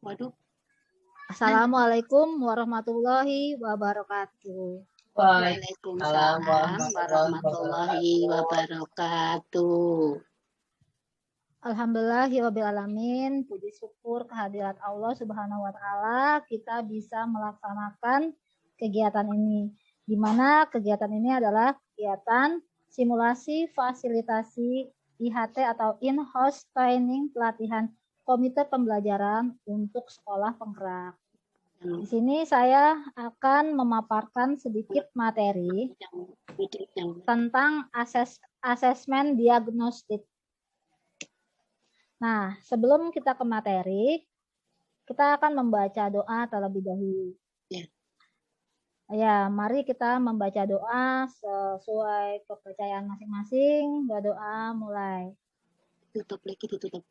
Waduh. Assalamualaikum warahmatullahi wabarakatuh. Waalaikumsalam warahmatullahi wabarakatuh. Alhamdulillahirrabbilalamin. Puji syukur kehadirat Allah Subhanahu wa Ta'ala, kita bisa melaksanakan kegiatan ini, di mana kegiatan ini adalah kegiatan simulasi fasilitasi IHT atau in-house training pelatihan komite pembelajaran untuk sekolah penggerak. Di sini saya akan memaparkan sedikit materi tentang asesmen diagnostik. Nah, sebelum kita ke materi, kita akan membaca doa terlebih dahulu. Ya, mari kita membaca doa sesuai kepercayaan masing-masing. Doa mulai. Tutup lagi, ditutup.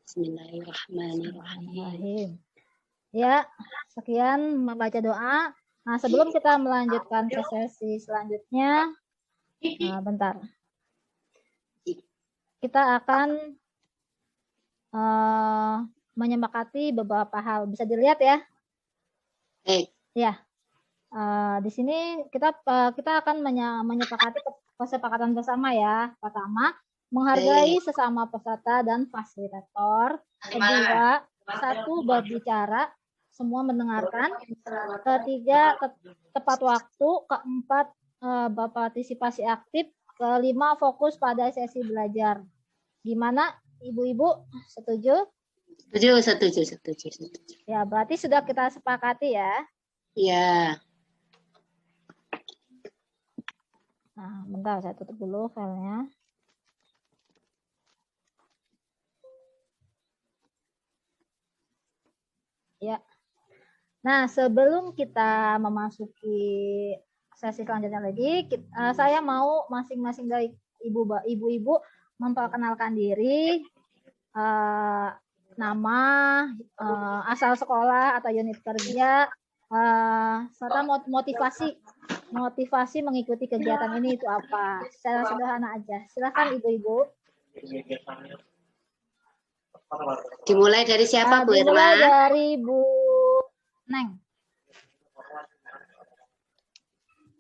Bismillahirrahmanirrahim. Ya, sekian membaca doa. Nah, sebelum kita melanjutkan ke sesi selanjutnya, bentar. Kita akan menyepakati beberapa hal. Bisa dilihat ya? Ya. Di sini kita akan menyepakati kesepakatan bersama ya. Pertama, menghargai sesama peserta dan fasilitator. Kedua, satu, berbicara, semua mendengarkan. Ketiga, tepat waktu. Keempat, berpartisipasi aktif. Kelima, fokus pada sesi belajar. Gimana, Ibu-ibu? Setuju? Setuju. Ya, berarti sudah kita sepakati ya. Iya. Nah, bentar, saya tutup dulu filenya. Ya. Nah, sebelum kita memasuki sesi selanjutnya lagi, saya mau masing-masing dari ibu-ibu memperkenalkan diri, nama, asal sekolah atau unit kerja, serta motivasi mengikuti kegiatan ini itu apa. Secara sederhana aja. Silakan ibu-ibu. Dimulai dari siapa, Bu Irma? Dimulai dari Bu Neng.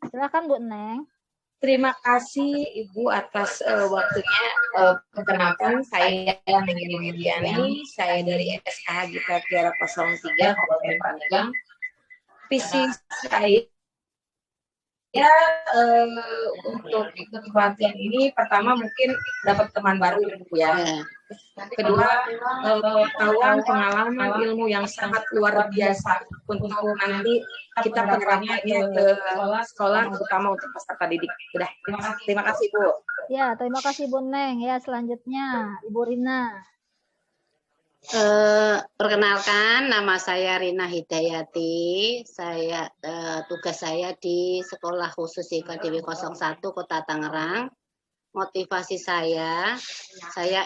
Silakan Bu Neng. Terima kasih Ibu atas waktunya. Perkenalkan, saya Neng Widiani, saya dari SKH Gita Tiara 03 Kabupaten Pandeglang. Visi saya untuk ikut pelatihan ini, pertama mungkin dapat teman baru ya. Kedua, pengetahuan, pengalaman, ilmu yang sangat luar biasa untuk nanti kita penerapkannya ke sekolah, terutama untuk peserta didik. Udah, terima kasih Bu. Ya, terima kasih Bu Neng. Ya, selanjutnya Ibu Rina. Perkenalkan, nama saya Rina Hidayati. Tugas saya di Sekolah Khusus IKDW 01 Kota Tangerang. Motivasi saya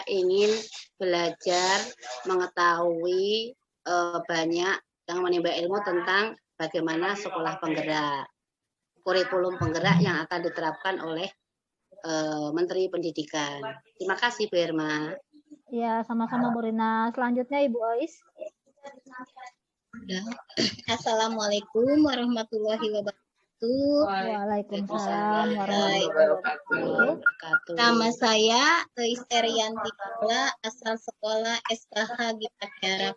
ingin belajar mengetahui banyak yang menimba ilmu tentang bagaimana sekolah penggerak, kurikulum penggerak yang akan diterapkan oleh Menteri Pendidikan. Terima kasih Bu Irma. Ya, sama-sama Bu Rina. Selanjutnya Ibu Ois. Assalamualaikum warahmatullahi wabarakatuh. Waalaikumsalam warahmatullahi wabarakatuh. Nama saya Isterianti Paula, asal sekolah SKH Gita Tiara.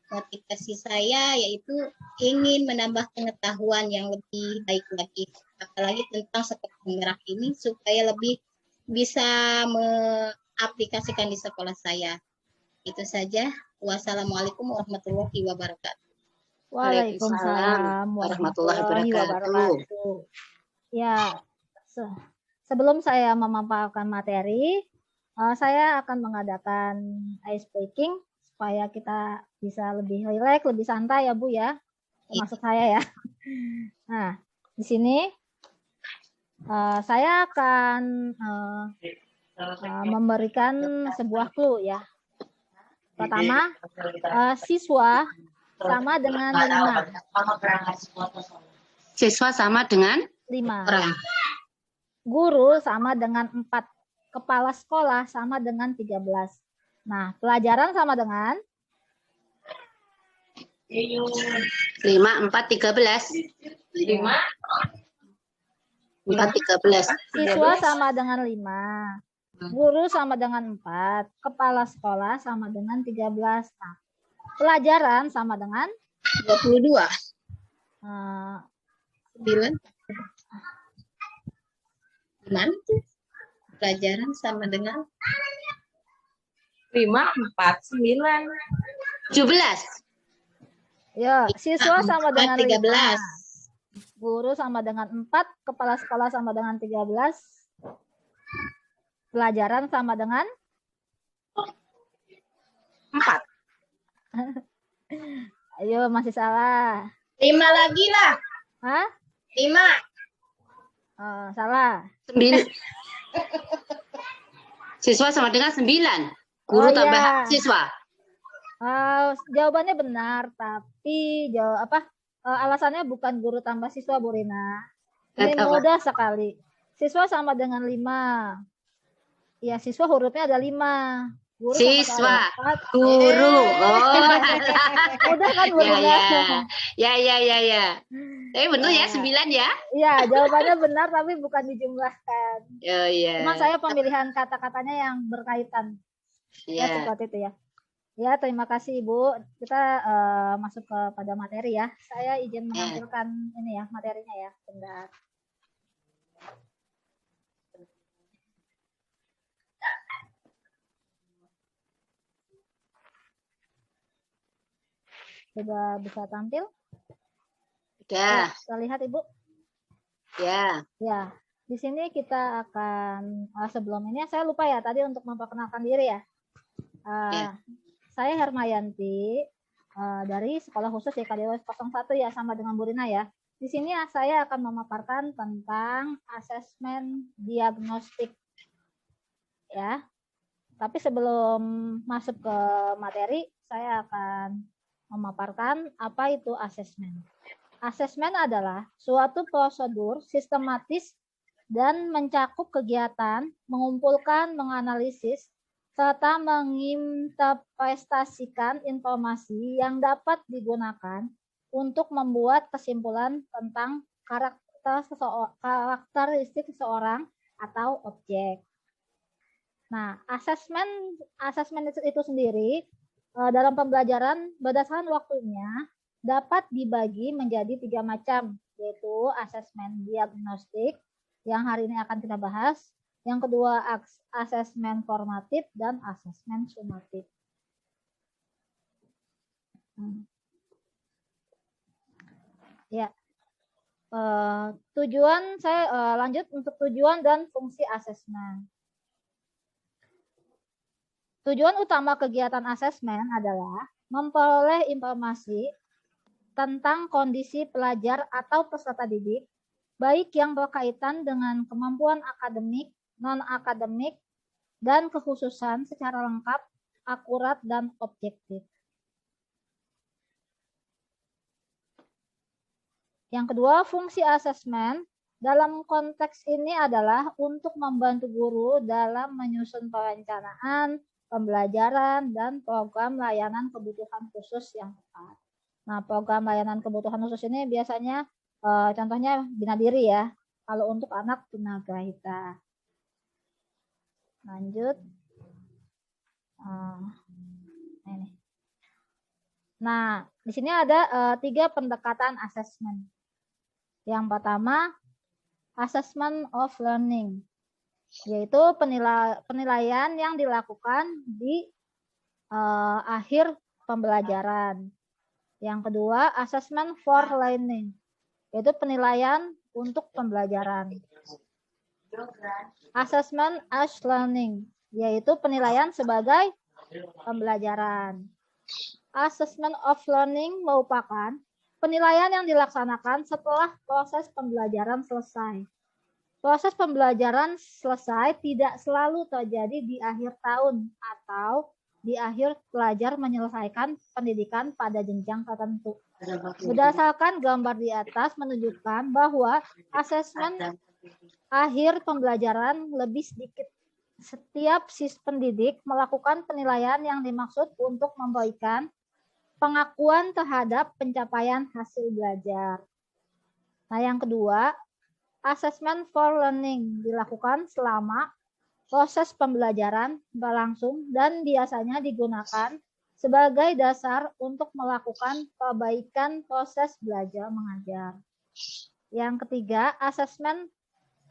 Motivasi saya yaitu ingin menambah pengetahuan yang lebih baik lagi, apalagi tentang sekolah penggerak ini supaya lebih bisa aplikasikan di sekolah saya. Itu saja. Wassalamualaikum warahmatullahi wabarakatuh. Waalaikumsalam warahmatullahi wabarakatuh. Ya, sebelum saya memaparkan materi, saya akan mengadakan ice breaking supaya kita bisa lebih rileks, lebih santai ya Bu ya. Termasuk saya ya. Nah, di sini saya akan memberikan sebuah clue ya. Pertama, siswa sama dengan 5. Siswa sama dengan 5. Guru sama dengan 4. Kepala sekolah sama dengan 13. Nah, pelajaran sama dengan 5, 4, 13. 5. 4, 13. Siswa sama dengan 5. Guru sama dengan 4. Kepala sekolah sama dengan 13. Nah, pelajaran sama dengan 22. 9. 9. Gimana tuh? Pelajaran sama dengan 5, 4, 9. 17. Ya, siswa sama dengan 13. 5. Guru sama dengan 4. Kepala sekolah sama dengan 13. Pelajaran sama dengan 4. Ayo, masih salah. 5 lagi lah. Hah? 5. Salah. 9. Siswa sama dengan 9. Guru tambah iya. siswa. Jawabannya benar, tapi alasannya bukan guru tambah siswa, Bu Rina. Ini mudah sekali. Siswa sama dengan 5. Ya, siswa hurufnya ada 5. Guru Siswa, sama guru. Udah kan, Bu Rina? Ya. Tapi benar ya, 9 ya? Iya, jawabannya benar tapi bukan dijumlahkan. Oh iya. Cuma saya pemilihan kata-katanya yang berkaitan. Ya, seperti itu ya. Ya, terima kasih Ibu. Kita masuk kepada materi ya. Saya izin menampilkan ini ya, materinya ya. Bentar. Sudah bisa tampil? Sudah. Kita lihat Ibu. Ya. Ya, di sini kita akan sebelum ini saya lupa ya tadi untuk memperkenalkan diri ya. Saya Hermayanti dari Sekolah Khusus YKDW 01 ya, sama dengan Bu Rina ya. Di sini saya akan memaparkan tentang asesmen diagnostik ya. Tapi sebelum masuk ke materi, saya akan memaparkan apa itu asesmen. Asesmen adalah suatu prosedur sistematis dan mencakup kegiatan mengumpulkan, menganalisis, serta menginterpretasikan informasi yang dapat digunakan untuk membuat kesimpulan tentang karakteristik seseorang atau objek. Nah, asesmen itu sendiri dalam pembelajaran berdasarkan waktunya dapat dibagi menjadi 3 macam, yaitu asesmen diagnostik yang hari ini akan kita bahas, yang kedua asesmen formatif dan asesmen sumatif. Ya, tujuan saya lanjut untuk tujuan dan fungsi asesmen. Tujuan utama kegiatan asesmen adalah memperoleh informasi tentang kondisi pelajar atau peserta didik, baik yang berkaitan dengan kemampuan akademik, non-akademik, dan kekhususan secara lengkap, akurat, dan objektif. Yang kedua, fungsi asesmen dalam konteks ini adalah untuk membantu guru dalam menyusun perencanaan, pembelajaran, dan program layanan kebutuhan khusus yang tepat. Nah, program layanan kebutuhan khusus ini biasanya contohnya Bina Diri ya, kalau untuk anak tunagrahita. Lanjut. Ini. Nah, di sini ada 3 pendekatan asesmen. Yang pertama, assessment of learning, yaitu penilaian yang dilakukan di akhir pembelajaran. Yang kedua, assessment for learning, yaitu penilaian untuk pembelajaran. Assessment as learning, yaitu penilaian sebagai pembelajaran. Assessment of learning merupakan penilaian yang dilaksanakan setelah proses pembelajaran selesai. Proses pembelajaran selesai tidak selalu terjadi di akhir tahun atau di akhir pelajar menyelesaikan pendidikan pada jenjang tertentu. Berdasarkan gambar di atas menunjukkan bahwa asesmen akhir pembelajaran lebih sedikit. Setiap pendidik melakukan penilaian yang dimaksud untuk memberikan pengakuan terhadap pencapaian hasil belajar. Nah, yang kedua, assessment for learning dilakukan selama proses pembelajaran berlangsung dan biasanya digunakan sebagai dasar untuk melakukan perbaikan proses belajar mengajar. Yang ketiga, assessment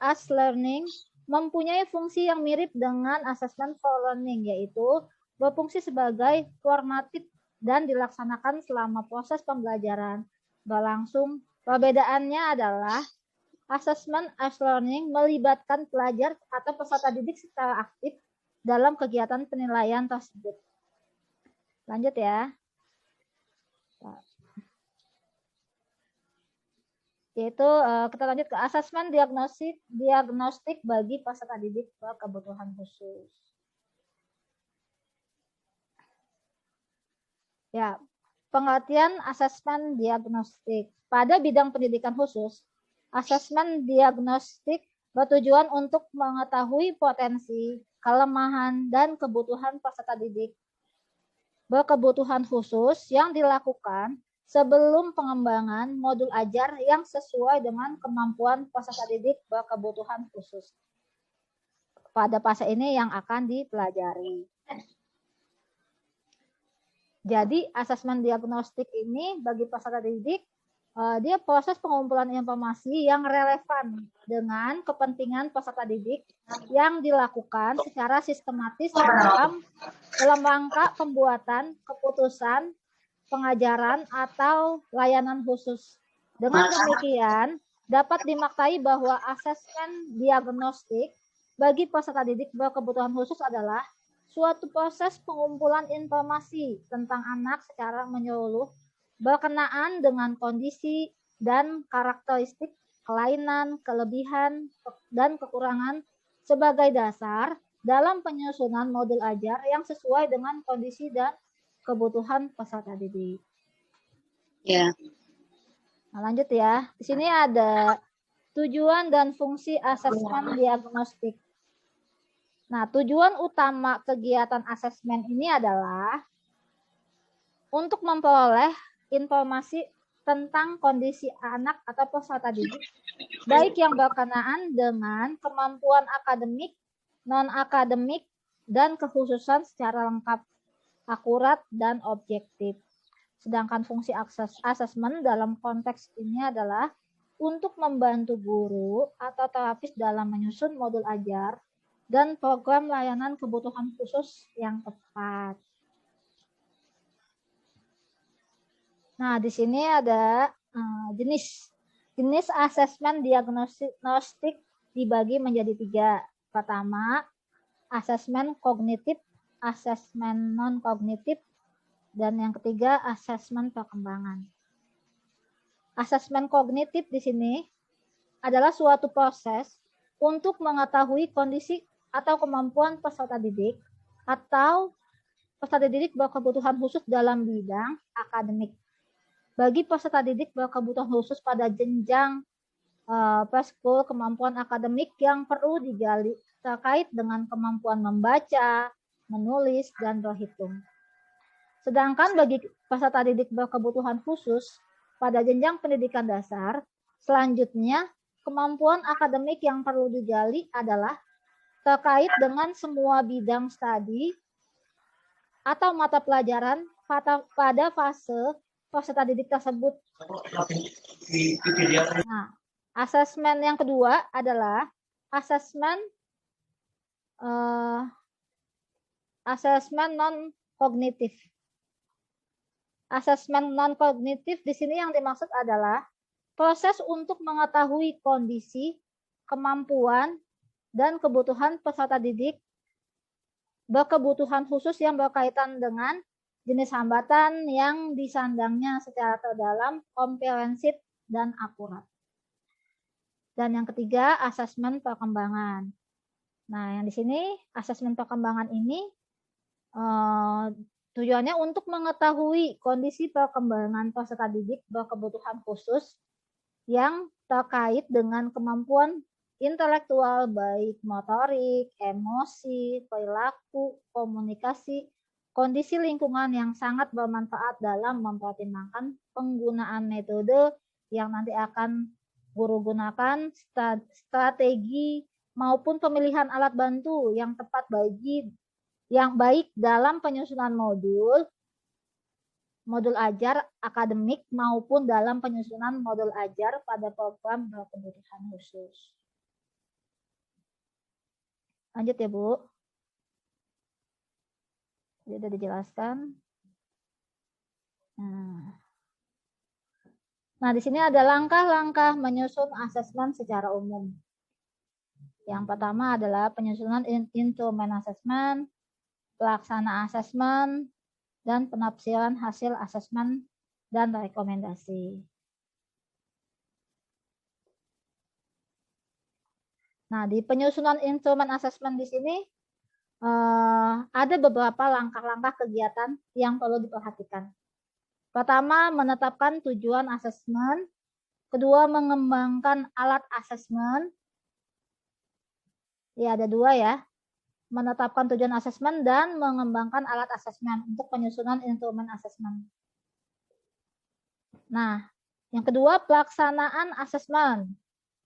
as learning mempunyai fungsi yang mirip dengan assessment for learning, yaitu berfungsi sebagai formatif dan dilaksanakan selama proses pembelajaran berlangsung. Perbedaannya adalah assessment as learning melibatkan pelajar atau peserta didik secara aktif dalam kegiatan penilaian tersebut. Lanjut ya. Yaitu kita lanjut ke asesmen diagnostik bagi peserta didik berkebutuhan khusus. Ya, pengertian asesmen diagnostik. Pada bidang pendidikan khusus, asesmen diagnostik bertujuan untuk mengetahui potensi, kelemahan, dan kebutuhan peserta didik berkebutuhan khusus yang dilakukan sebelum pengembangan modul ajar yang sesuai dengan kemampuan peserta didik berkebutuhan khusus. Pada fase ini yang akan dipelajari. Jadi asesmen diagnostik ini bagi peserta didik, dia proses pengumpulan informasi yang relevan dengan kepentingan peserta didik yang dilakukan secara sistematis dalam rangka pembuatan keputusan pengajaran atau layanan khusus. Dengan demikian, dapat dimaknai bahwa asesmen diagnostik bagi peserta didik berkebutuhan khusus adalah suatu proses pengumpulan informasi tentang anak secara menyeluruh berkenaan dengan kondisi dan karakteristik, kelainan, kelebihan, dan kekurangan sebagai dasar dalam penyusunan modul ajar yang sesuai dengan kondisi dan kebutuhan peserta didik. Ya. Nah, lanjut ya. Di sini ada tujuan dan fungsi asesmen diagnostik. Nah, tujuan utama kegiatan asesmen ini adalah untuk memperoleh informasi tentang kondisi anak atau peserta didik, baik yang berkenaan dengan kemampuan akademik, non-akademik, dan kekhususan secara lengkap, akurat, dan objektif. Sedangkan fungsi asesmen dalam konteks ini adalah untuk membantu guru atau terapis dalam menyusun modul ajar dan program layanan kebutuhan khusus yang tepat. Nah, di sini ada jenis asesmen diagnostik dibagi menjadi 3. Pertama, asesmen kognitif, asesmen non-kognitif, dan yang ketiga, asesmen perkembangan. Asesmen kognitif di sini adalah suatu proses untuk mengetahui kondisi atau kemampuan peserta didik atau peserta didik berkebutuhan khusus dalam bidang akademik. Bagi peserta didik berkebutuhan khusus pada jenjang preschool, kemampuan akademik yang perlu digali terkait dengan kemampuan membaca, menulis, dan berhitung. Sedangkan bagi peserta didik berkebutuhan khusus pada jenjang pendidikan dasar, selanjutnya kemampuan akademik yang perlu digali adalah terkait dengan semua bidang studi atau mata pelajaran pada fase peserta didik tersebut. Nah, asesmen yang kedua adalah asesmen non-kognitif. Asesmen non-kognitif di sini yang dimaksud adalah proses untuk mengetahui kondisi, kemampuan, dan kebutuhan peserta didik berkebutuhan khusus yang berkaitan dengan jenis hambatan yang disandangnya secara terdalam, komprehensif, dan akurat. Dan yang ketiga, asesmen perkembangan. Nah, yang di sini asesmen perkembangan ini tujuannya untuk mengetahui kondisi perkembangan peserta didik berkebutuhan khusus yang terkait dengan kemampuan intelektual baik motorik, emosi, perilaku, komunikasi, kondisi lingkungan yang sangat bermanfaat dalam mempertimbangkan penggunaan metode yang nanti akan guru gunakan, strategi maupun pemilihan alat bantu yang tepat yang baik dalam penyusunan modul ajar akademik maupun dalam penyusunan modul ajar pada program berkebutuhan khusus. Lanjut ya, Bu. Sudah dijelaskan. Nah, di sini ada langkah-langkah menyusun asesmen secara umum. Yang pertama adalah penyusunan instrumen asesmen, pelaksana asesmen, dan penafsiran hasil asesmen dan rekomendasi. Nah, di penyusunan instrumen asesmen di sini ada beberapa langkah-langkah kegiatan yang perlu diperhatikan. Pertama, menetapkan tujuan asesmen. Kedua, mengembangkan alat asesmen. Ya, ada dua ya. Menetapkan tujuan asesmen dan mengembangkan alat asesmen untuk penyusunan instrumen asesmen. Nah, yang kedua, pelaksanaan asesmen.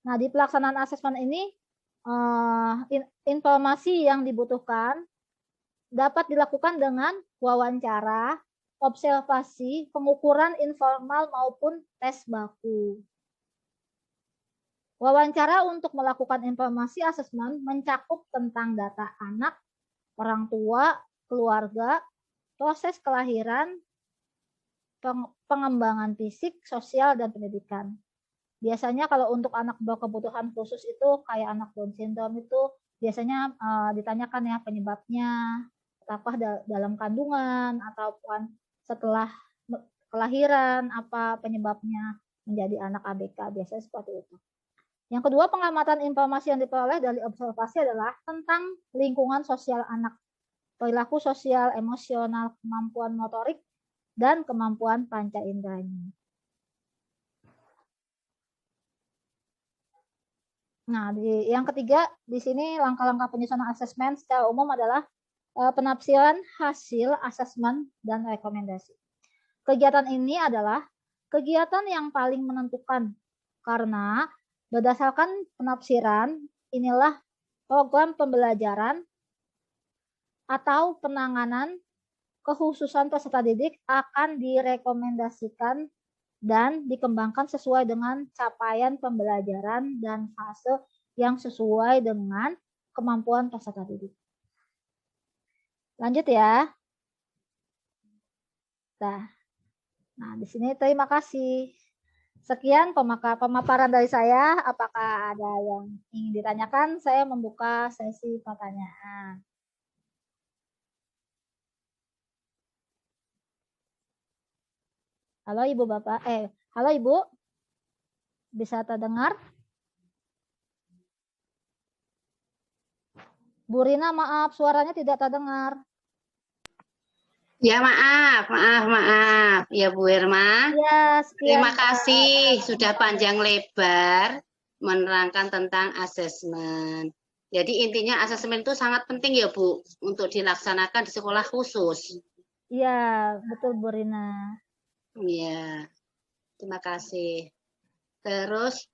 Nah, di pelaksanaan asesmen ini, informasi yang dibutuhkan dapat dilakukan dengan wawancara, observasi, pengukuran informal maupun tes baku. Wawancara untuk melakukan informasi asesmen mencakup tentang data anak, orang tua, keluarga, proses kelahiran, pengembangan fisik, sosial, dan pendidikan. Biasanya kalau untuk anak berkebutuhan khusus itu kayak anak Down syndrome itu biasanya ditanyakan ya penyebabnya, apakah dalam kandungan ataupun setelah kelahiran, apa penyebabnya menjadi anak ABK, biasanya seperti itu. Yang kedua, pengamatan informasi yang diperoleh dari observasi adalah tentang lingkungan sosial anak, perilaku sosial, emosional, kemampuan motorik, dan kemampuan panca inderanya. Nah, yang ketiga, di sini langkah-langkah penyusunan asesmen secara umum adalah penafsiran hasil asesmen dan rekomendasi. Kegiatan ini adalah kegiatan yang paling menentukan karena berdasarkan penafsiran inilah program pembelajaran atau penanganan kekhususan peserta didik akan direkomendasikan dan dikembangkan sesuai dengan capaian pembelajaran dan fase yang sesuai dengan kemampuan peserta didik. Lanjut ya. Nah, di sini terima kasih. Sekian pemaparan dari saya. Apakah ada yang ingin ditanyakan? Saya membuka sesi pertanyaan. Halo Ibu Bapak. Halo Ibu. Bisa terdengar? Bu Rina, maaf suaranya tidak terdengar. Ya maaf. Ya Bu Irma. Ya, sekian. Terima kasih sudah panjang lebar menerangkan tentang asesmen. Jadi intinya asesmen itu sangat penting ya Bu untuk dilaksanakan di sekolah khusus. Iya, betul Bu Rina. Iya, terima kasih. Terus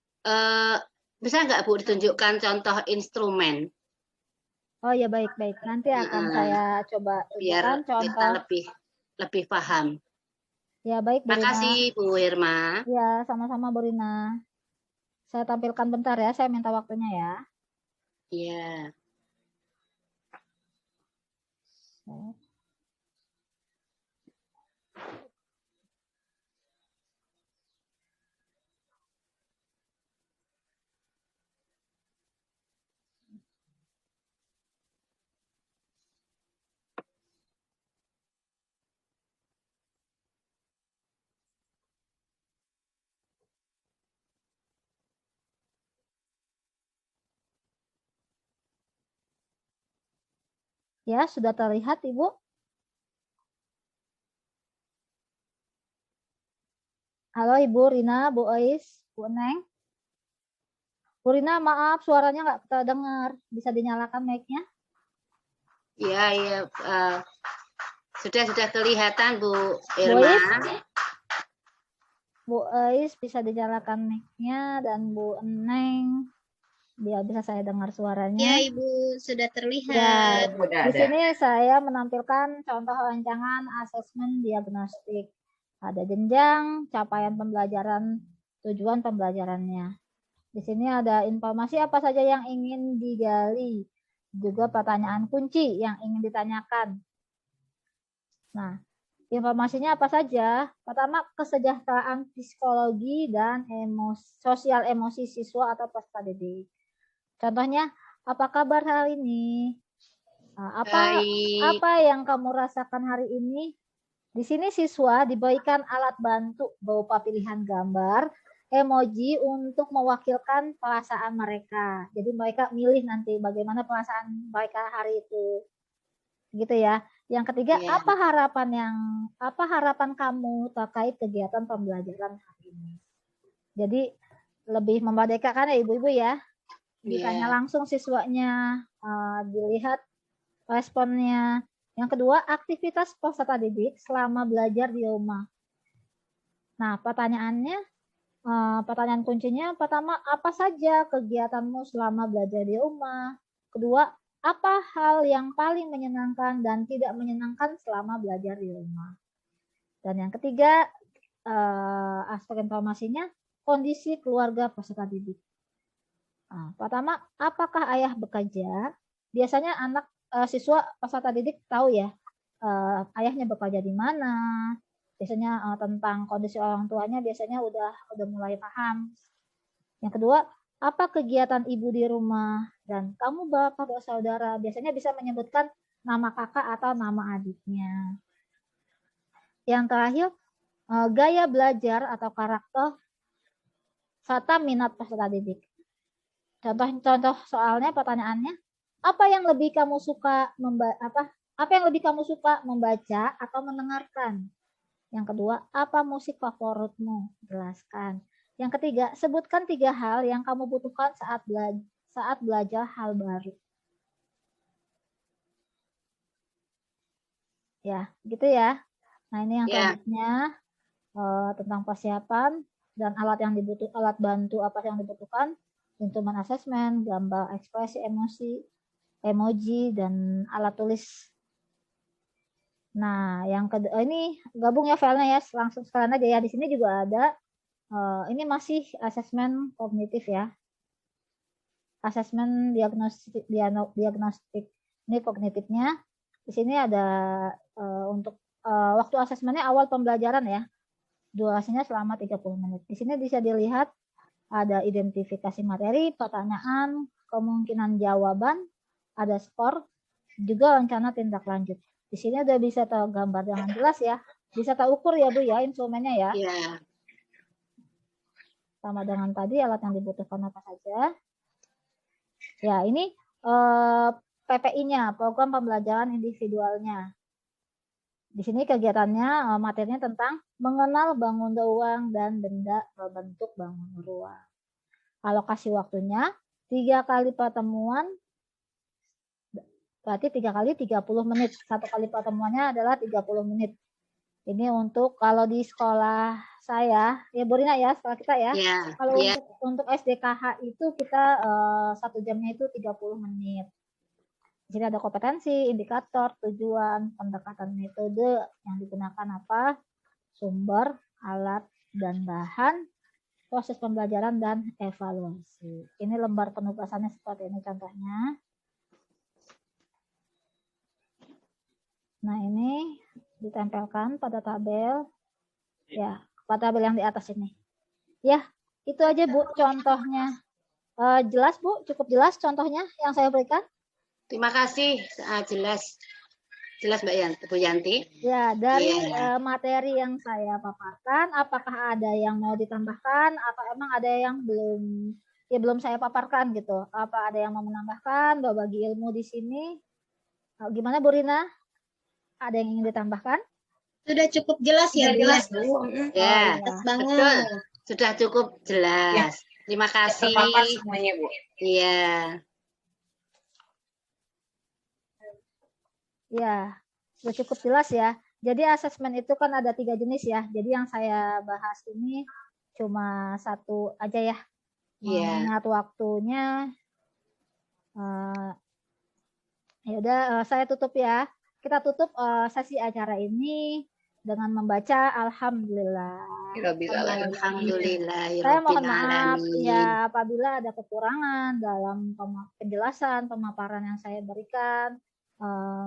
bisa nggak Bu ditunjukkan contoh instrumen? Oh ya, baik. Nanti akan saya coba biar contoh. Kita lebih paham. Ya, baik Bu Rina. Terima kasih Bu Irma. Ya, sama-sama Bu Rina. Saya tampilkan bentar ya, saya minta waktunya ya. Iya. Ya, sudah terlihat Ibu? Halo Ibu Rina, Bu Ois, Bu Neng. Bu Rina, maaf suaranya nggak terdengar. Bisa dinyalakan mic-nya? Iya. Sudah kelihatan Bu Bu Irma. Ais, Bu Ais bisa dinyalakan mic-nya, dan Bu Eneng biar bisa saya dengar suaranya. Ya, Ibu, sudah terlihat. Ya, Udah di ada. sini saya menampilkan contoh rancangan asesmen diagnostik. Ada jenjang, capaian pembelajaran, tujuan pembelajarannya. Di sini ada informasi apa saja yang ingin digali, juga pertanyaan kunci yang ingin ditanyakan. Nah, informasinya apa saja? Pertama, kesejahteraan psikologi dan sosial emosi siswa atau peserta didik. Contohnya, apa kabar hari ini? Apa yang kamu rasakan hari ini? Di sini siswa diberikan alat bantu berupa pilihan gambar, emoji untuk mewakilkan perasaan mereka. Jadi mereka milih nanti bagaimana perasaan mereka hari itu. Gitu ya. Yang ketiga, apa harapan kamu terkait kegiatan pembelajaran hari ini? Jadi lebih memerdekakan ya ibu-ibu ya. Ditanya langsung siswanya, dilihat responnya. Yang kedua, aktivitas peserta didik selama belajar di rumah. Nah, pertanyaan kuncinya pertama, apa saja kegiatanmu selama belajar di rumah? Kedua, apa hal yang paling menyenangkan dan tidak menyenangkan selama belajar di rumah? Dan yang ketiga, aspek informasinya, kondisi keluarga peserta didik. Nah, pertama, apakah ayah bekerja? Biasanya siswa peserta didik tahu ya, ayahnya bekerja di mana. Biasanya tentang kondisi orang tuanya biasanya udah mulai paham. Yang kedua, apa kegiatan ibu di rumah? Dan kamu berapa bersaudara? Biasanya bisa menyebutkan nama kakak atau nama adiknya. Yang terakhir, gaya belajar atau karakter serta minat peserta didik. Contoh soalnya, pertanyaannya, apa yang lebih kamu suka membaca atau mendengarkan? Yang kedua, apa musik favoritmu? Jelaskan. Yang ketiga, sebutkan 3 hal yang kamu butuhkan saat belajar hal baru. Ya, gitu ya. Nah, ini yang selanjutnya tentang persiapan dan alat bantu apa yang dibutuhkan. Instrumen asesmen, gambar ekspresi emoji, dan alat tulis. Nah, yang kedua ini gabung ya filenya ya, langsung sekalian aja ya. Di sini juga ada, ini masih asesmen kognitif ya. Asesmen diagnostik ini kognitifnya. Di sini ada untuk waktu asesmennya awal pembelajaran ya. Durasinya selama 30 menit. Di sini bisa dilihat ada identifikasi materi, pertanyaan, kemungkinan jawaban, ada skor, juga rencana tindak lanjut. Di sini udah bisa tergambar dengan jelas ya. Bisa terukur ya Bu ya instrumennya ya. Iya. Sama dengan tadi alat yang dibutuhkan apa saja. Ya, ini PPI-nya, program pembelajaran individualnya. Di sini kegiatannya, materinya tentang mengenal bangun ruang dan benda berbentuk bangun ruang. Alokasi waktunya 3 kali pertemuan, berarti 3 kali 30 menit. 1 kali pertemuannya adalah 30 menit. Ini untuk kalau di sekolah saya, ya Bu Rina ya, sekolah kita ya. Kalau untuk SDKH itu kita 1 jamnya itu 30 menit. Di sini ada kompetensi, indikator, tujuan, pendekatan metode yang digunakan apa, sumber, alat, dan bahan, proses pembelajaran, dan evaluasi. Ini lembar penugasannya seperti ini contohnya. Nah, ini ditempelkan pada tabel. Ya, pada tabel yang di atas ini. Ya, itu aja Bu contohnya. Jelas Bu? Cukup jelas contohnya yang saya berikan? Terima kasih, jelas Mbak Bu Yanti. Ya, dari materi yang saya paparkan, apakah ada yang mau ditambahkan atau emang ada yang belum saya paparkan gitu? Apa ada yang mau menambahkan, berbagi ilmu di sini? Gimana Bu Rina? Ada yang ingin ditambahkan? Sudah cukup jelas ya Bu? Jelas Bu. Ya, Jelas banget. betul. Sudah cukup jelas. Terima kasih. Terpapar semuanya Bu. Iya. Ya, sudah cukup jelas ya. Jadi asesmen itu kan ada 3 jenis ya. Jadi yang saya bahas ini cuma satu aja ya. Mengingat waktunya. Ya udah, saya tutup ya. Kita tutup sesi acara ini dengan membaca Alhamdulillah. Alhamdulillah. Saya mohon maaf ya apabila ada kekurangan dalam penjelasan pemaparan yang saya berikan.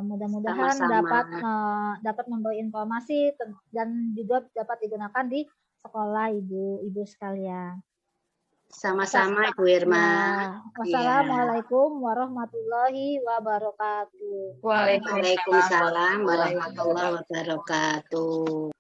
Mudah-mudahan dapat memberi informasi dan juga dapat digunakan di sekolah ibu-ibu sekalian. Sama-sama Ibu Irma. Ya. Wassalamualaikum warahmatullahi wabarakatuh. Waalaikumsalam warahmatullahi wabarakatuh.